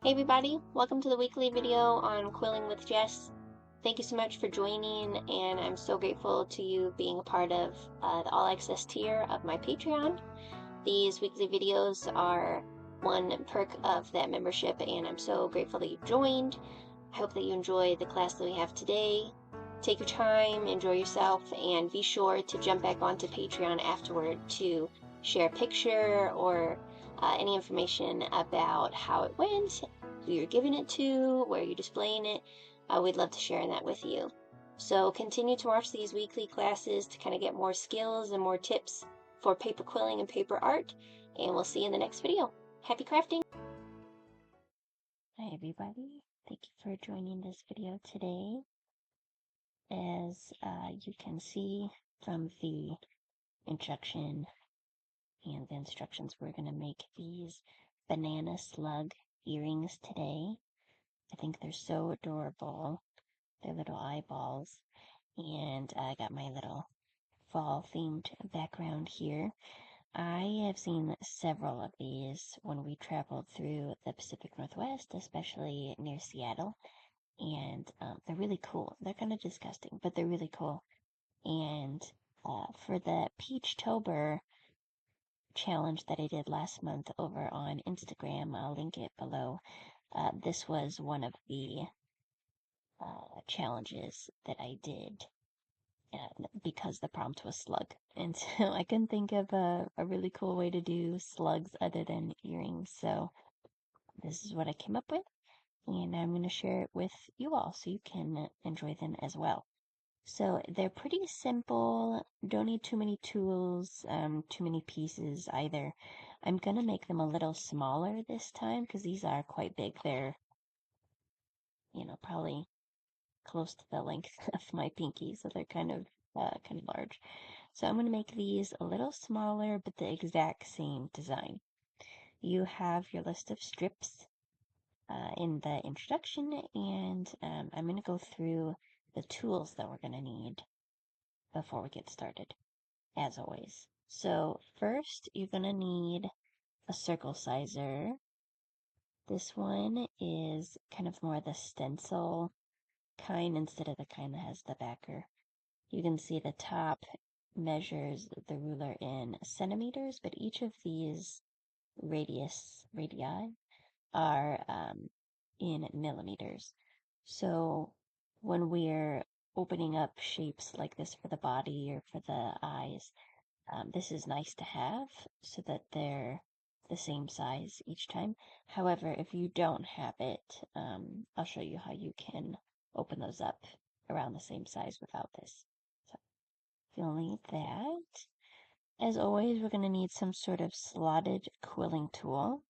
Hey everybody, welcome to the weekly video on Quilling with Jess. Thank you so much for joining, and I'm so grateful to you being a part of the All Access tier of my Patreon. These weekly videos are one perk of that membership, and I'm so grateful that you've joined. I hope that you enjoy the class that we have today. Take your time, enjoy yourself, and be sure to jump back onto Patreon afterward to share a picture or any information about how it went, who you're giving it to, where you're displaying it. We'd love to share that with you. So continue to watch these weekly classes to kind of get more skills and more tips for paper quilling and paper art, and we'll see you in the next video. Happy crafting! Hi everybody, thank you for joining this video today. As you can see from the introduction and the instructions, we're going to make these banana slug earrings today. I think they're so adorable. They're little eyeballs. And I got my little fall themed background here. I have seen several of these when we traveled through the Pacific Northwest, especially near Seattle. And they're really cool. They're kind of disgusting, but they're really cool. And for the Peachtober challenge that I did last month over on Instagram, I'll link it below. This was one of the challenges that I did because the prompt was slug. And so I couldn't think of a really cool way to do slugs other than earrings. So this is what I came up with, and I'm going to share it with you all so you can enjoy them as well. So they're pretty simple, don't need too many tools, too many pieces either. I'm going to make them a little smaller this time because these are quite big. They're, probably close to the length of my pinky, so they're kind of large. So I'm going to make these a little smaller, but the exact same design. You have your list of strips in the introduction, and I'm going to go through the tools that we're going to need before we get started, as always. So first, you're going to need a circle sizer. This one is kind of more the stencil kind instead of the kind that has the backer. You can see the top measures the ruler in centimeters, but each of these radii are in millimeters. So when we're opening up shapes like this for the body or for the eyes, this is nice to have so that they're the same size each time. However, if you don't have it, I'll show you how you can open those up around the same size without this. So you'll need that. As always, we're going to need some sort of slotted quilling tool.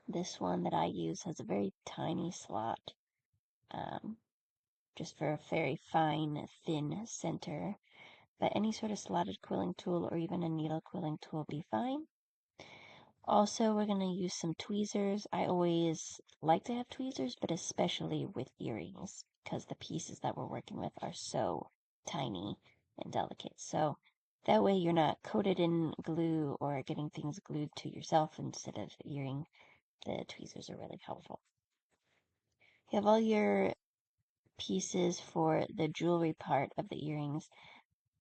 This one that I use has a very tiny slot, just for a very fine, thin center. But any sort of slotted quilling tool or even a needle quilling tool will be fine. Also, we're going to use some tweezers. I always like to have tweezers, but especially with earrings, because the pieces that we're working with are so tiny and delicate. So that way you're not coated in glue or getting things glued to yourself instead of the earring. The tweezers are really helpful. You have all your pieces for the jewelry part of the earrings,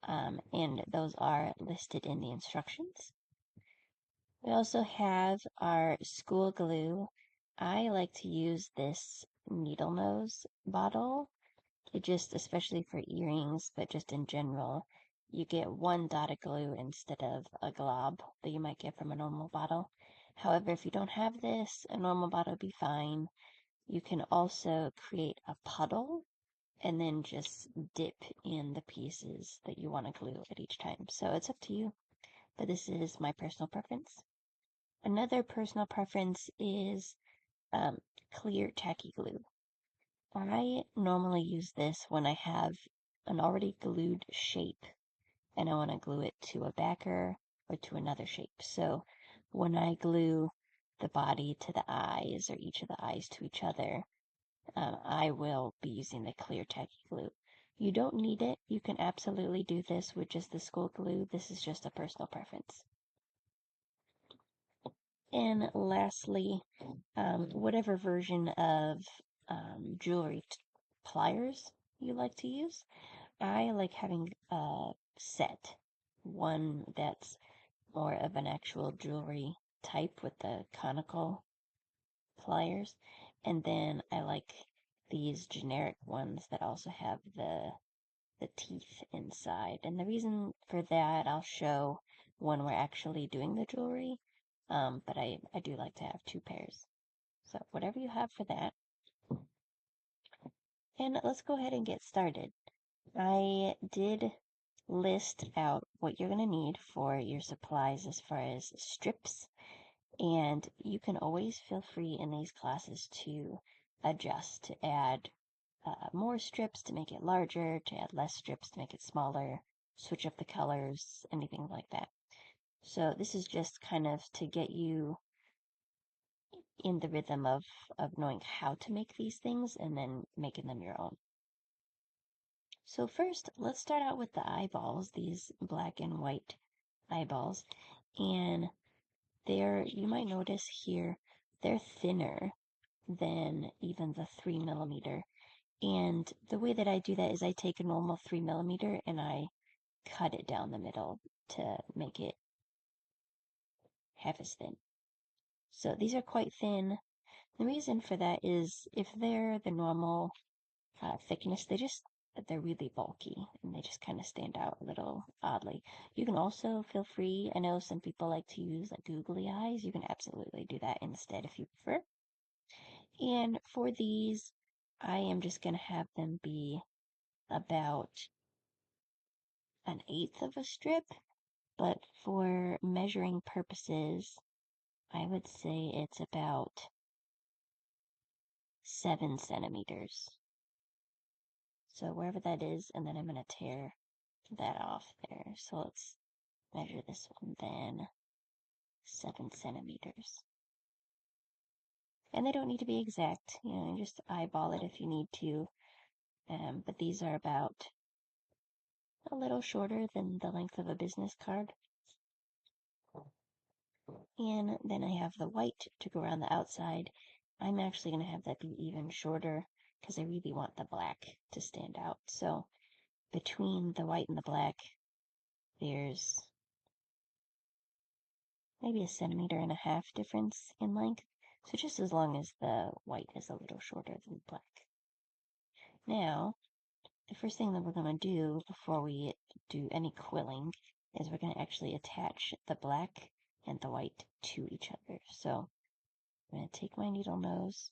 and those are listed in the instructions. We also have our school glue. I like to use this needle nose bottle. It just, especially for earrings, but just in general, you get one dot of glue instead of a glob that you might get from a normal bottle. However, if you don't have this, a normal bottle would be fine. You can also create a puddle and then just dip in the pieces that you want to glue at each time. So it's up to you, but this is my personal preference. Another personal preference is clear tacky glue. I normally use this when I have an already glued shape and I want to glue it to a backer or to another shape. So when I glue the body to the eyes or each of the eyes to each other, I will be using the clear tacky glue. You don't need it. You can absolutely do this with just the school glue. This is just a personal preference. And lastly, whatever version of jewelry pliers you like to use. I like having a set, one that's more of an actual jewelry type with the conical pliers, and then I like these generic ones that also have the teeth inside. And the reason for that I'll show when we're actually doing the jewelry, but I do like to have two pairs. So whatever you have for that. And let's go ahead and get started. I did list out what you're going to need for your supplies as far as strips, and you can always feel free in these classes to adjust, to add more strips to make it larger, to add less strips to make it smaller, switch up the colors, anything like that. So this is just kind of to get you in the rhythm of knowing how to make these things and then making them your own. So first, let's start out with the eyeballs, these black and white eyeballs. And you might notice here, they're thinner than even the 3mm. And the way that I do that is I take a normal 3mm and I cut it down the middle to make it half as thin. So these are quite thin. The reason for that is if they're the normal thickness, they're really bulky and they just kind of stand out a little oddly. You can also feel free, I know some people like to use like googly eyes. You can absolutely do that instead if you prefer. And for these, I am just going to have them be about 1/8 of a strip, but for measuring purposes, I would say it's about 7 centimeters. So wherever that is, and then I'm going to tear that off there. So let's measure this one then. 7 centimeters. And they don't need to be exact, you just eyeball it if you need to. But these are about a little shorter than the length of a business card. And then I have the white to go around the outside. I'm actually going to have that be even shorter because I really want the black to stand out. So between the white and the black, there's maybe 1.5 centimeters difference in length. So just as long as the white is a little shorter than black. Now, the first thing that we're going to do before we do any quilling is we're going to actually attach the black and the white to each other. So I'm going to take my needle nose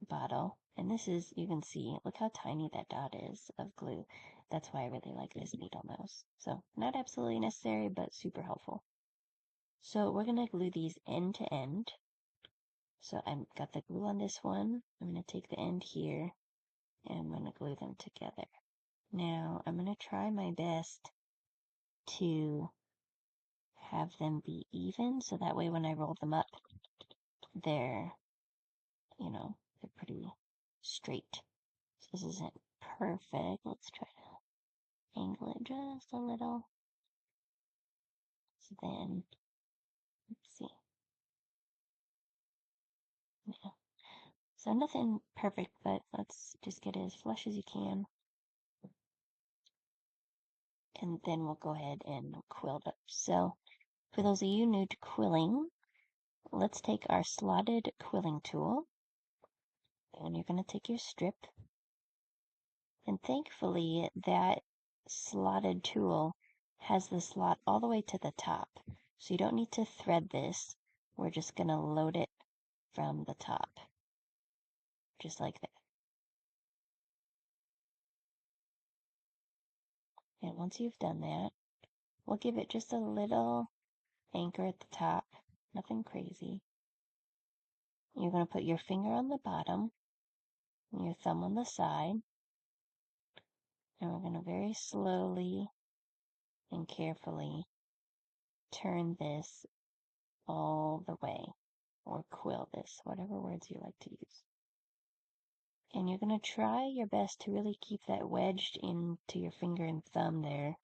bottle, and this is, you can see, look how tiny that dot is of glue. That's why I really like this needle nose. So not absolutely necessary, but super helpful. So we're going to glue these end to end. So I've got the glue on this one. I'm going to take the end here, and I'm going to glue them together. Now, I'm going to try my best to have them be even, so that way when I roll them up, they're, they're pretty straight. So this isn't perfect. Let's try to angle it just a little. So then, let's see. Yeah. So nothing perfect, but let's just get it as flush as you can. And then we'll go ahead and quill it up. So, for those of you new to quilling, let's take our slotted quilling tool. And you're going to take your strip. And thankfully, that slotted tool has the slot all the way to the top. So you don't need to thread this. We're just going to load it from the top. Just like that. And once you've done that, we'll give it just a little anchor at the top. Nothing crazy. You're going to put your finger on the bottom, and your thumb on the side. And we're going to very slowly and carefully turn this all the way, or quill this, whatever words you like to use. And you're going to try your best to really keep that wedged into your finger and thumb there,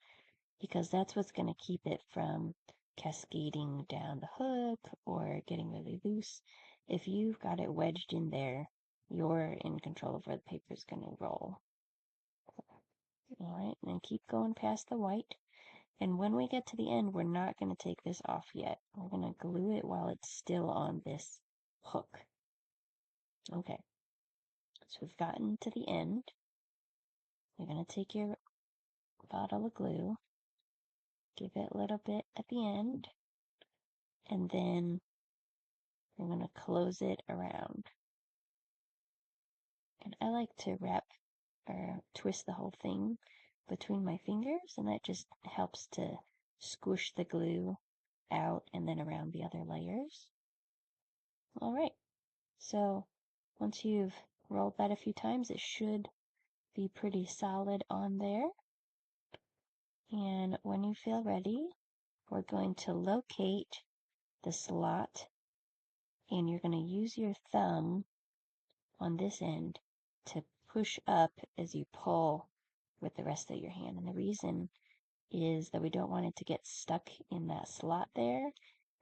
because that's what's going to keep it from cascading down the hook or getting really loose. If you've got it wedged in there, you're in control of where the paper's going to roll. All right, and then keep going past the white. And when we get to the end, we're not going to take this off yet. We're going to glue it while it's still on this hook. Okay, so we've gotten to the end. You're going to take your bottle of glue, give it a little bit at the end, and then you're going to close it around. And I like to wrap or twist the whole thing between my fingers, and that just helps to squish the glue out and then around the other layers. All right, so once you've rolled that a few times, it should be pretty solid on there. And when you feel ready, we're going to locate the slot, and you're going to use your thumb on this end to push up as you pull with the rest of your hand. And the reason is that we don't want it to get stuck in that slot there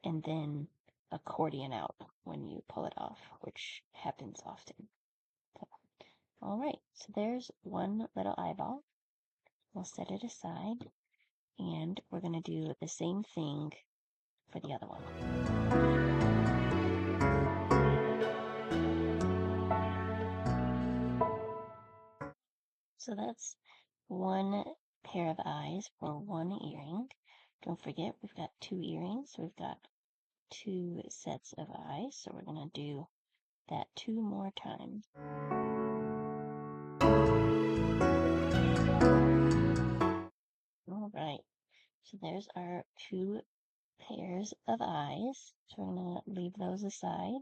and then accordion out when you pull it off, which happens often. So, all right, so there's one little eyeball. We'll set it aside, and we're going to do the same thing for the other one. So that's one pair of eyes for one earring. Don't forget, we've got two earrings, so we've got two sets of eyes, so we're going to do that two more times. All right, so there's our two pairs of eyes. So we're going to leave those aside.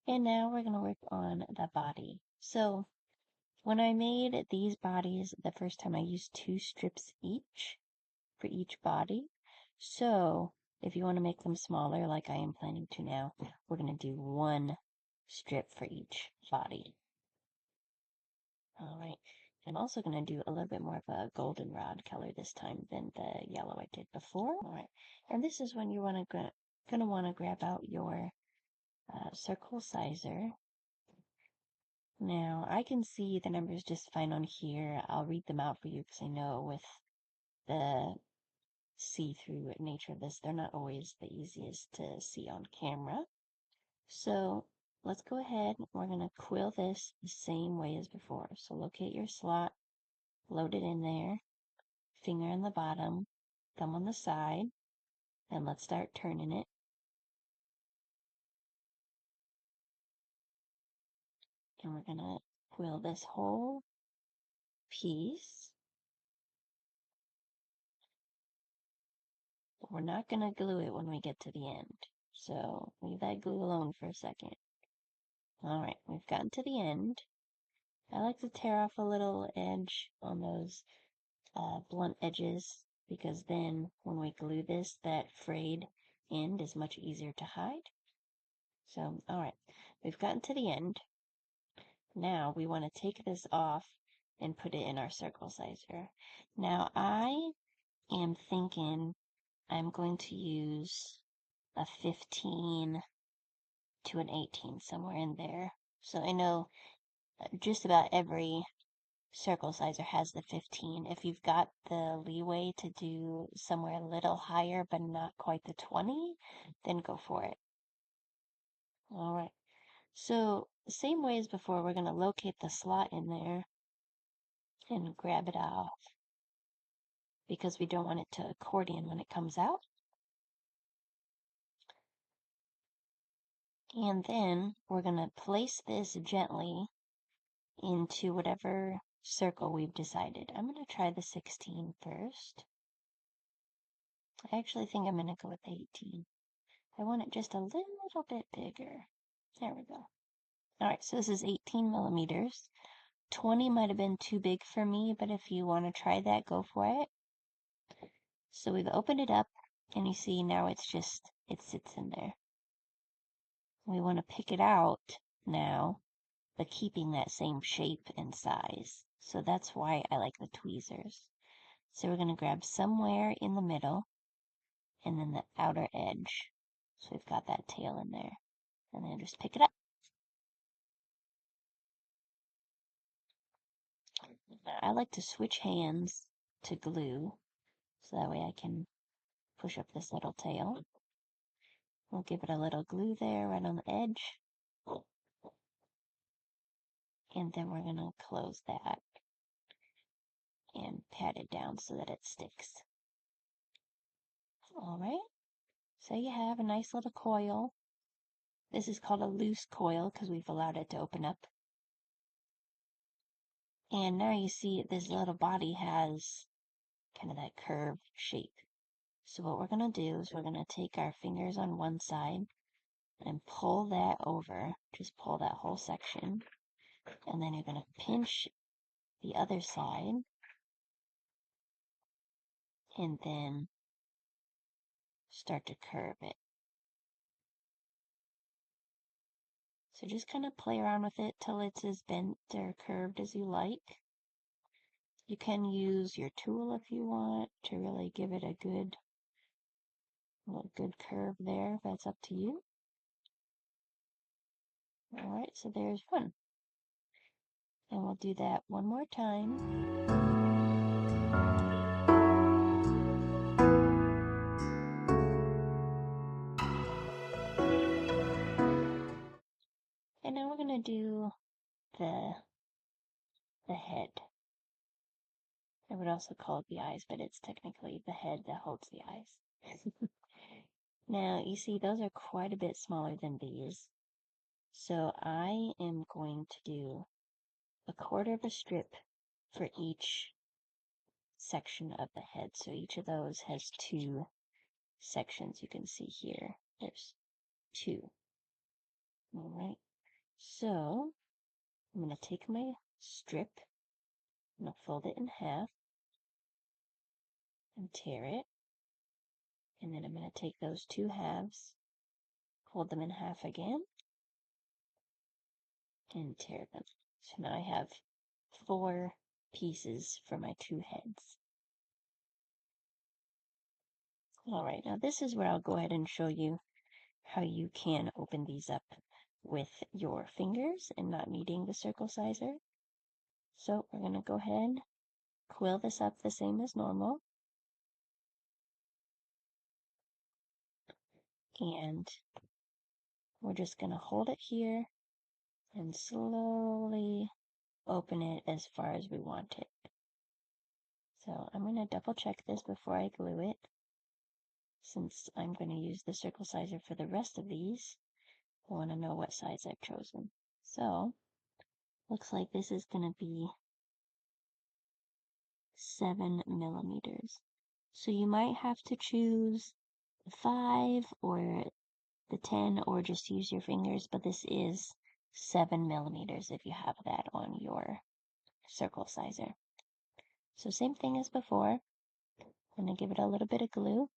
And now we're going to work on the body. So when I made these bodies the first time, I used 2 strips each for each body. So if you want to make them smaller, like I am planning to now, we're going to do 1 strip for each body. All right. I'm also going to do a little bit more of a goldenrod color this time than the yellow I did before. All right. And this is when you want to grab out your circle sizer. Now, I can see the numbers just fine on here. I'll read them out for you because I know with the see-through nature of this, they're not always the easiest to see on camera. So let's go ahead. We're going to quill this the same way as before. So locate your slot, load it in there, finger on the bottom, thumb on the side, and let's start turning it. And we're going to quill this whole piece. But we're not going to glue it when we get to the end. So leave that glue alone for a second. Alright, we've gotten to the end. I like to tear off a little edge on those blunt edges because then when we glue this, that frayed end is much easier to hide. So, alright, we've gotten to the end. Now we want to take this off and put it in our circle sizer. Now I am thinking I'm going to use a 15 to an 18, somewhere in there. So I know just about every circle sizer has the 15. If you've got the leeway to do somewhere a little higher but not quite the 20, then go for it. Alright, so the same way as before, we're going to locate the slot in there and grab it off because we don't want it to accordion when it comes out. And then we're going to place this gently into whatever circle we've decided. I'm going to try the 16 first. I actually think I'm going to go with 18. I want it just a little bit bigger. There we go. Alright, so this is 18 millimeters. 20 might have been too big for me, but if you want to try that, go for it. So we've opened it up, and you see now it sits in there. We want to pick it out now, but keeping that same shape and size. So that's why I like the tweezers. So we're going to grab somewhere in the middle, and then the outer edge. So we've got that tail in there. And then just pick it up. I like to switch hands to glue, so that way I can push up this little tail. We'll give it a little glue there right on the edge. And then we're going to close that and pat it down so that it sticks. Alright, so you have a nice little coil. This is called a loose coil because we've allowed it to open up. And now you see this little body has kind of that curved shape. So what we're going to do is we're going to take our fingers on one side and pull that over. Just pull that whole section. And then you're going to pinch the other side. And then start to curve it. So just kind of play around with it till it's as bent or curved as you like. You can use your tool if you want to really give it a good curve there. That's up to you. Alright, so there's one. And we'll do that one more time. And now we're going to do the head. I would also call it the eyes, but it's technically the head that holds the eyes. Now, you see, those are quite a bit smaller than these. So I am going to do a quarter of a strip for each section of the head. So each of those has two sections. You can see here, there's two. Alright, so I'm going to take my strip, I'm going to fold it in half and tear it. And then I'm going to take those two halves, fold them in half again, and tear them. So now I have 4 pieces for my 2 heads. Alright, now this is where I'll go ahead and show you how you can open these up with your fingers and not needing the circle sizer. So we're going to go ahead, quill this up the same as normal. And we're just going to hold it here and slowly open it as far as we want it. So I'm going to double check this before I glue it, since I'm going to use the circle sizer for the rest of these. I want to know what size I've chosen. So, looks like this is going to be 7 millimeters. So you might have to choose the 5 or the 10 or just use your fingers, but this is 7 millimeters if you have that on your circle sizer. So same thing as before. I'm going to give it a little bit of glue.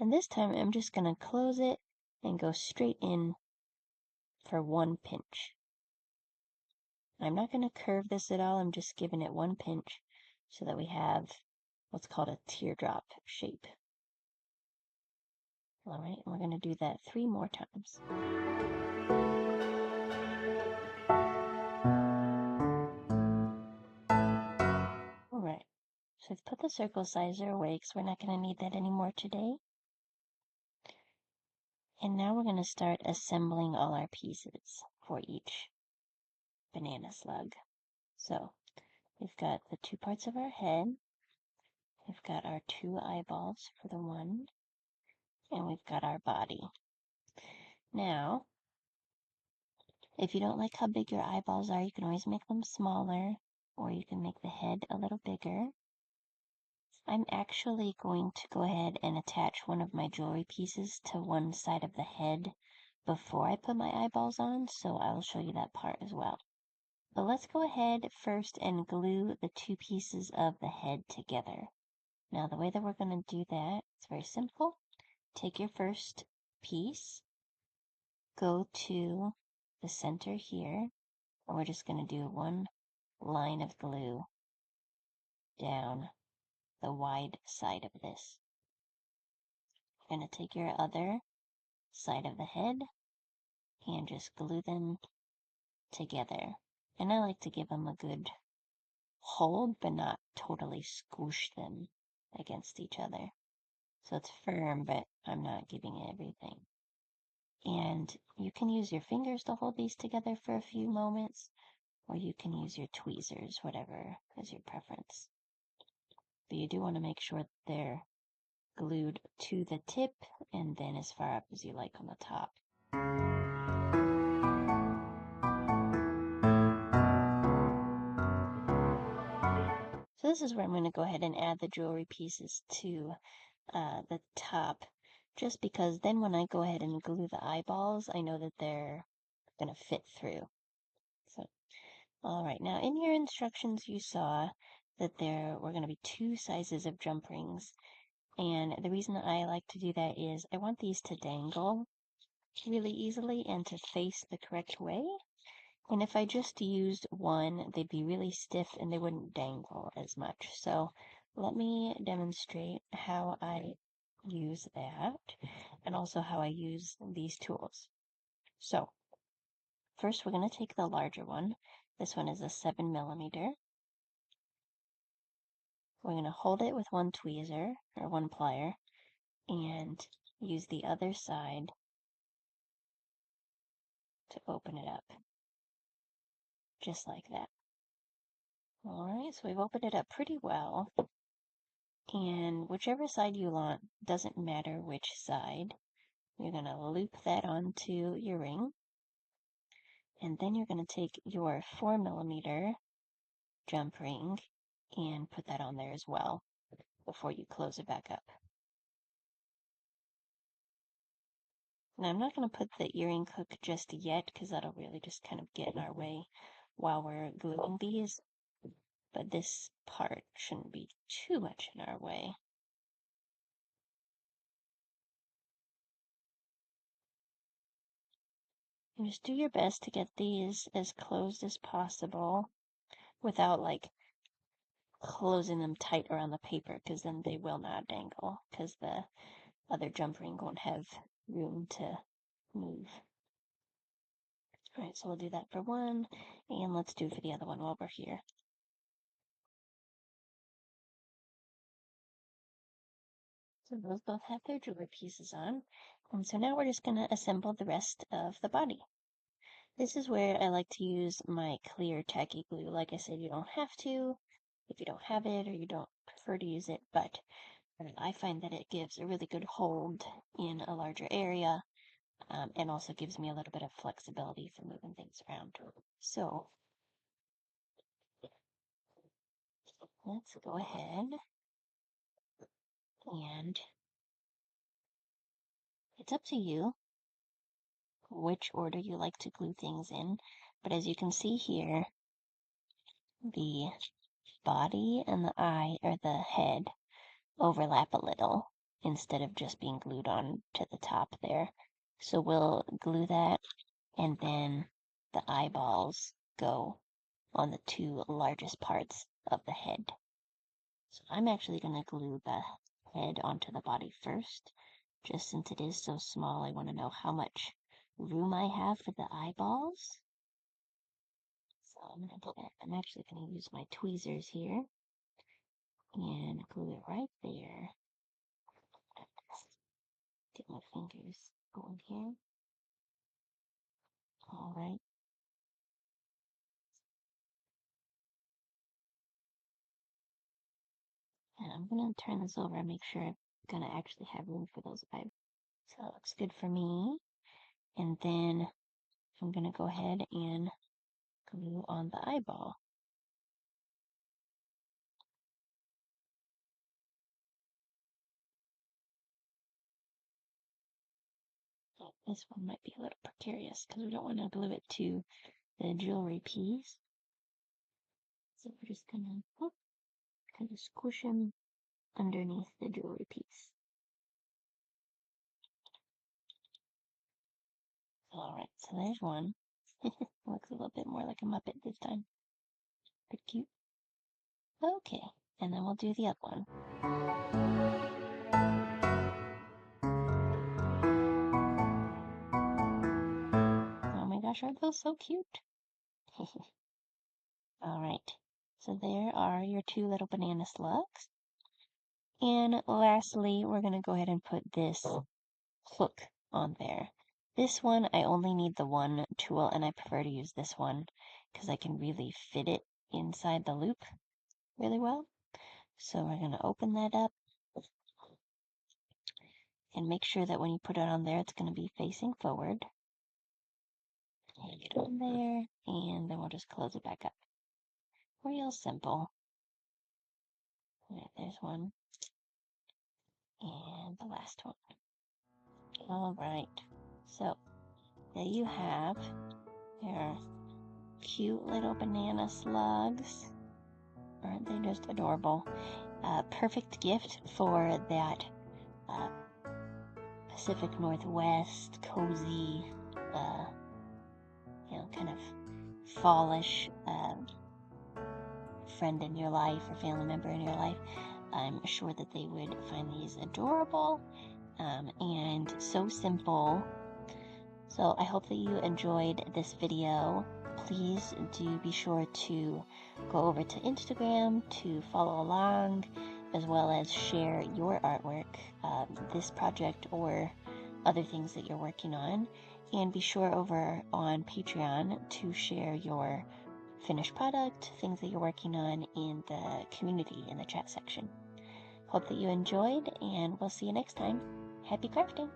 And this time I'm just going to close it and go straight in for 1 pinch. I'm not going to curve this at all, I'm just giving it 1 pinch so that we have what's called a teardrop shape. Alright, we're going to do that 3 more times. Alright, so I've put the circle sizer away because we're not going to need that anymore today. And now we're going to start assembling all our pieces for each banana slug. So, we've got the 2 parts of our head, we've got our 2 eyeballs for the one, and we've got our body. Now, if you don't like how big your eyeballs are, you can always make them smaller, or you can make the head a little bigger. I'm actually going to go ahead and attach one of my jewelry pieces to one side of the head before I put my eyeballs on, so I'll show you that part as well. But let's go ahead first and glue the 2 pieces of the head together. Now the way that we're going to do that, it's very simple. Take your first piece, go to the center here, and we're just going to do 1 line of glue down the wide side of this. You're going to take your other side of the head and just glue them together. And I like to give them a good hold, but not totally squish them against each other. So it's firm, but I'm not giving it everything. And you can use your fingers to hold these together for a few moments, or you can use your tweezers, whatever is your preference. But you do want to make sure they're glued to the tip and then as far up as you like on the top. So this is where I'm going to go ahead and add the jewelry pieces to the top, just because then when I go ahead and glue the eyeballs, I know that they're going to fit through. So, all right, now in your instructions you saw that there were going to be 2 sizes of jump rings, and the reason I like to do that is I want these to dangle really easily and to face the correct way. And if I just used one, they'd be really stiff and they wouldn't dangle as much. So let me demonstrate how I use that and also how I use these tools. So first we're going to take the larger one. This one is a 7mm. We're going to hold it with one tweezer or one plier and use the other side to open it up, just like that. Alright, so we've opened it up pretty well, and whichever side you want, doesn't matter which side, you're going to loop that onto your ring, and then you're going to take your 4mm jump ring and put that on there as well before you close it back up. Now I'm not going to put the earring hook just yet because that'll really just kind of get in our way while we're gluing these, but this part shouldn't be too much in our way. And just do your best to get these as closed as possible without like closing them tight around the paper, because then they will not dangle because the other jump ring won't have room to move. Alright, so we'll do that for one, and let's do it for the other one while we're here. So those both have their jewelry pieces on, and so now we're just going to assemble the rest of the body. This is where I like to use my clear tacky glue. Like I said, you don't have to if you don't have it or you don't prefer to use it, but I find that it gives a really good hold in a larger area, and also gives me a little bit of flexibility for moving things around. So let's go ahead and it's up to you which order you like to glue things in, but as you can see here, the body and the eye or the head overlap a little instead of just being glued on to the top there. So we'll glue that, and then the eyeballs go on the 2 largest parts of the head. So I'm actually going to glue the head onto the body first, just since it is so small. I want to know how much room I have for the eyeballs. So I'm going to do that. I'm actually going to use my tweezers here and glue it right there. Get my fingers going here. Alright. And I'm going to turn this over and make sure I'm going to actually have room for those eyeballs. So that looks good for me. And then I'm going to go ahead and glue on the eyeball. This one might be a little precarious because we don't want to glue it to the jewelry piece. So we're just going to kind of squish them underneath the jewelry piece. Alright, so there's one. Looks a little bit more like a Muppet this time. Pretty cute. Okay, and then we'll do the other one. gosh, are those so cute? Alright, so there are your 2 little banana slugs. And lastly, we're going to go ahead and put this hook on there. This one, I only need the one tool, and I prefer to use this one because I can really fit it inside the loop really well. So we're going to open that up and make sure that when you put it on there, it's going to be facing forward. And get on there, and then we'll just close it back up. Real simple. Alright, there's one. And the last one. Alright, so there you have your cute little banana slugs. Aren't they just adorable? Perfect gift for that Pacific Northwest, cozy, kind of fallish friend in your life or family member in your life. I'm sure that they would find these adorable and so simple. So I hope that you enjoyed this video. Please do be sure to go over to Instagram to follow along, as well as share your artwork, this project or other things that you're working on. And be sure over on Patreon to share your finished product, things that you're working on in the community in the chat section. Hope that you enjoyed, and we'll see you next time. Happy crafting!